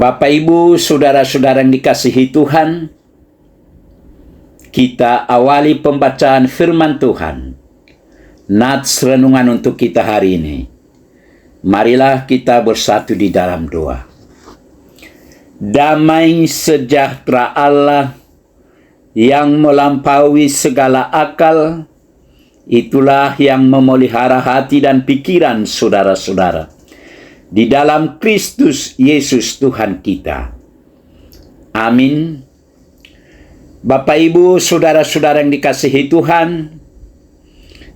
Bapak, Ibu, saudara-saudara yang dikasihi Tuhan, kita awali pembacaan firman Tuhan. Nats renungan untuk kita hari ini. Marilah kita bersatu di dalam doa. Damai sejahtera Allah yang melampaui segala akal, itulah yang memelihara hati dan pikiran saudara-saudara di dalam Kristus Yesus Tuhan kita. Amin. Bapak, Ibu, saudara-saudara yang dikasihi Tuhan,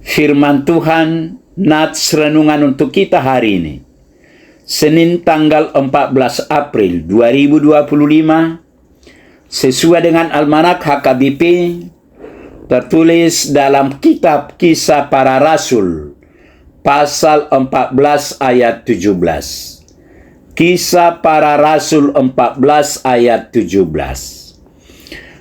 firman Tuhan, nats renungan untuk kita hari ini, Senin tanggal 14 April 2025, sesuai dengan Almanak HKBP, tertulis dalam kitab Kisah Para Rasul, pasal 14 ayat 17. Kisah Para Rasul 14 ayat 17.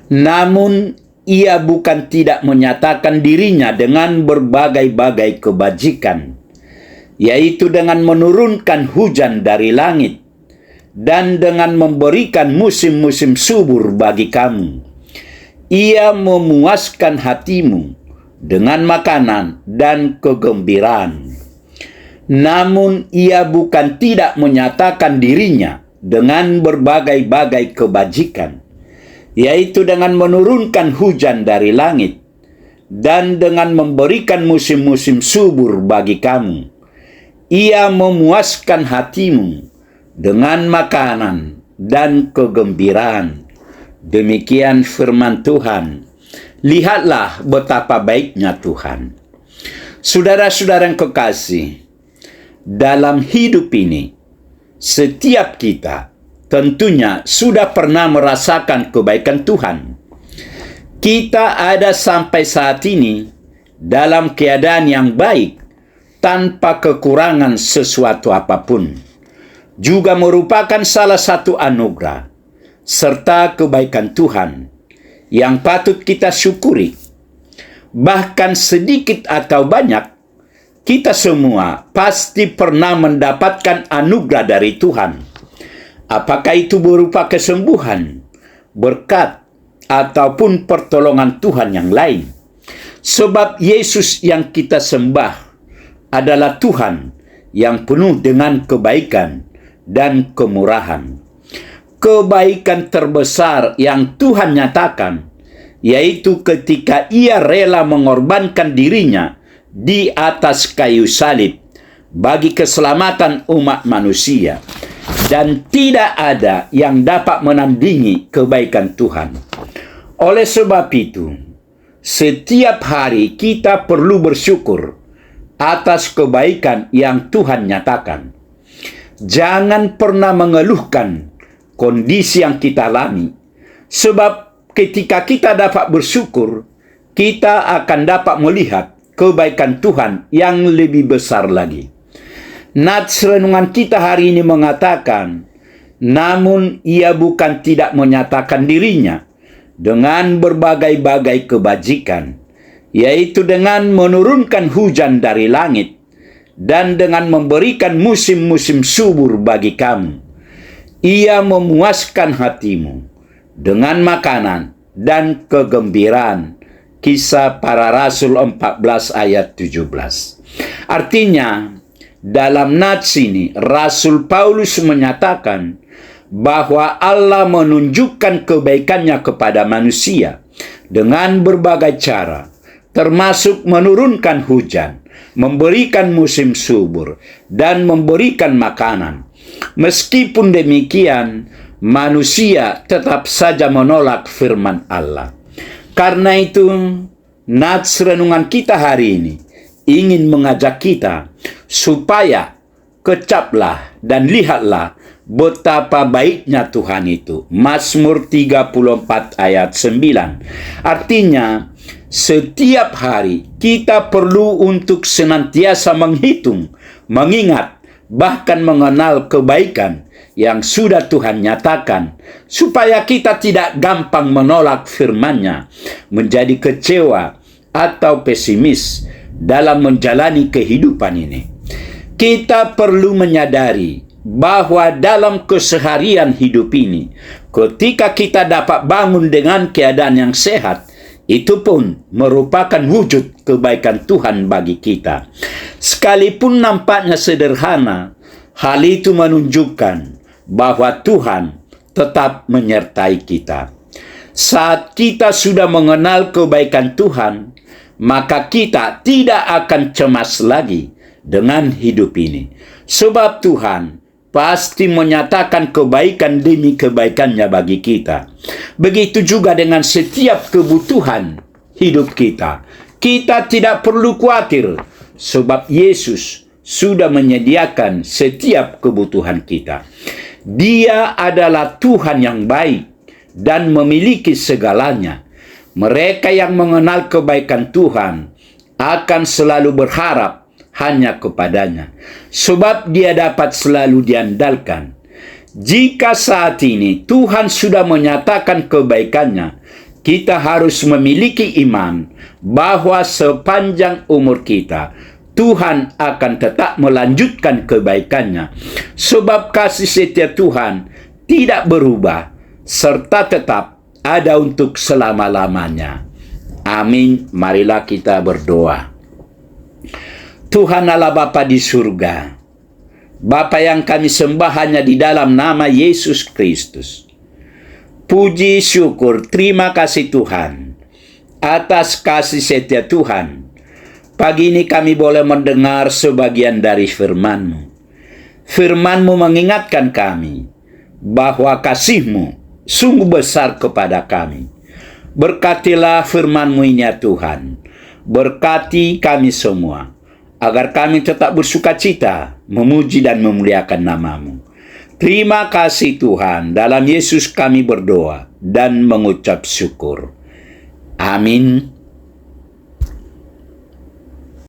Namun ia bukan tidak menyatakan dirinya dengan berbagai-bagai kebajikan, yaitu dengan menurunkan hujan dari langit dan dengan memberikan musim-musim subur bagi kamu. Ia memuaskan hatimu dengan makanan dan kegembiraan. Namun ia bukan tidak menyatakan dirinya dengan berbagai-bagai kebajikan, yaitu dengan menurunkan hujan dari langit dan dengan memberikan musim-musim subur bagi kamu. Ia memuaskan hatimu dengan makanan dan kegembiraan. Demikian firman Tuhan. Lihatlah betapa baiknya Tuhan. Saudara-saudara yang kekasih, dalam hidup ini, setiap kita tentunya sudah pernah merasakan kebaikan Tuhan. Kita ada sampai saat ini dalam keadaan yang baik, tanpa kekurangan sesuatu apapun. Juga merupakan salah satu anugerah serta kebaikan Tuhan yang patut kita syukuri. Bahkan sedikit atau banyak, kita semua pasti pernah mendapatkan anugerah dari Tuhan. Apakah itu berupa kesembuhan, berkat, ataupun pertolongan Tuhan yang lain. Sebab Yesus yang kita sembah adalah Tuhan yang penuh dengan kebaikan dan kemurahan. Kebaikan terbesar yang Tuhan nyatakan, yaitu ketika ia rela mengorbankan dirinya di atas kayu salib bagi keselamatan umat manusia. Dan tidak ada yang dapat menandingi kebaikan Tuhan. Oleh sebab itu, setiap hari kita perlu bersyukur atas kebaikan yang Tuhan nyatakan. Jangan pernah mengeluhkan kondisi yang kita alami, sebab ketika kita dapat bersyukur, kita akan dapat melihat kebaikan Tuhan yang lebih besar lagi. Nats renungan kita hari ini mengatakan, namun ia bukan tidak menyatakan dirinya dengan berbagai-bagai kebajikan, yaitu dengan menurunkan hujan dari langit dan dengan memberikan musim-musim subur bagi kamu. Ia memuaskan hatimu dengan makanan dan kegembiraan. Kisah Para Rasul 14 ayat 17. Artinya, dalam nats ini, Rasul Paulus menyatakan bahwa Allah menunjukkan kebaikannya kepada manusia dengan berbagai cara, termasuk menurunkan hujan, memberikan musim subur, dan memberikan makanan. Meskipun demikian, manusia tetap saja menolak firman Allah. Karena itu, nats renungan kita hari ini ingin mengajak kita supaya kecaplah dan lihatlah betapa baiknya Tuhan itu. Mazmur 34 ayat 9. Artinya, setiap hari kita perlu untuk senantiasa menghitung, mengingat, bahkan mengenal kebaikan yang sudah Tuhan nyatakan, supaya kita tidak gampang menolak firman-Nya, menjadi kecewa atau pesimis dalam menjalani kehidupan ini. Kita perlu menyadari bahwa dalam keseharian hidup ini, ketika kita dapat bangun dengan keadaan yang sehat, itu pun merupakan wujud kebaikan Tuhan bagi kita. Sekalipun nampaknya sederhana, hal itu menunjukkan bahwa Tuhan tetap menyertai kita. Saat kita sudah mengenal kebaikan Tuhan, maka kita tidak akan cemas lagi dengan hidup ini. Sebab Tuhan pasti menyatakan kebaikan demi kebaikannya bagi kita. Begitu juga dengan setiap kebutuhan hidup kita. Kita tidak perlu khawatir, sebab Yesus sudah menyediakan setiap kebutuhan kita. Dia adalah Tuhan yang baik dan memiliki segalanya. Mereka yang mengenal kebaikan Tuhan akan selalu berharap hanya kepadanya, sebab dia dapat selalu diandalkan. Jika saat ini Tuhan sudah menyatakan kebaikannya, kita harus memiliki iman bahwa sepanjang umur kita, Tuhan akan tetap melanjutkan kebaikannya, sebab kasih setia Tuhan tidak berubah, serta tetap ada untuk selama-lamanya. Amin. Marilah kita berdoa. Tuhan Allah Bapa di surga, Bapa yang kami sembah hanya di dalam nama Yesus Kristus. Puji syukur, terima kasih Tuhan atas kasih setia Tuhan. Pagi ini kami boleh mendengar sebagian dari firman-Mu. Firman-Mu mengingatkan kami bahwa kasih-Mu sungguh besar kepada kami. Berkatilah firman-Mu ini ya Tuhan. Berkati kami semua, agar kami tetap bersukacita, memuji dan memuliakan nama-Mu. Terima kasih Tuhan, dalam Yesus kami berdoa dan mengucap syukur. Amin.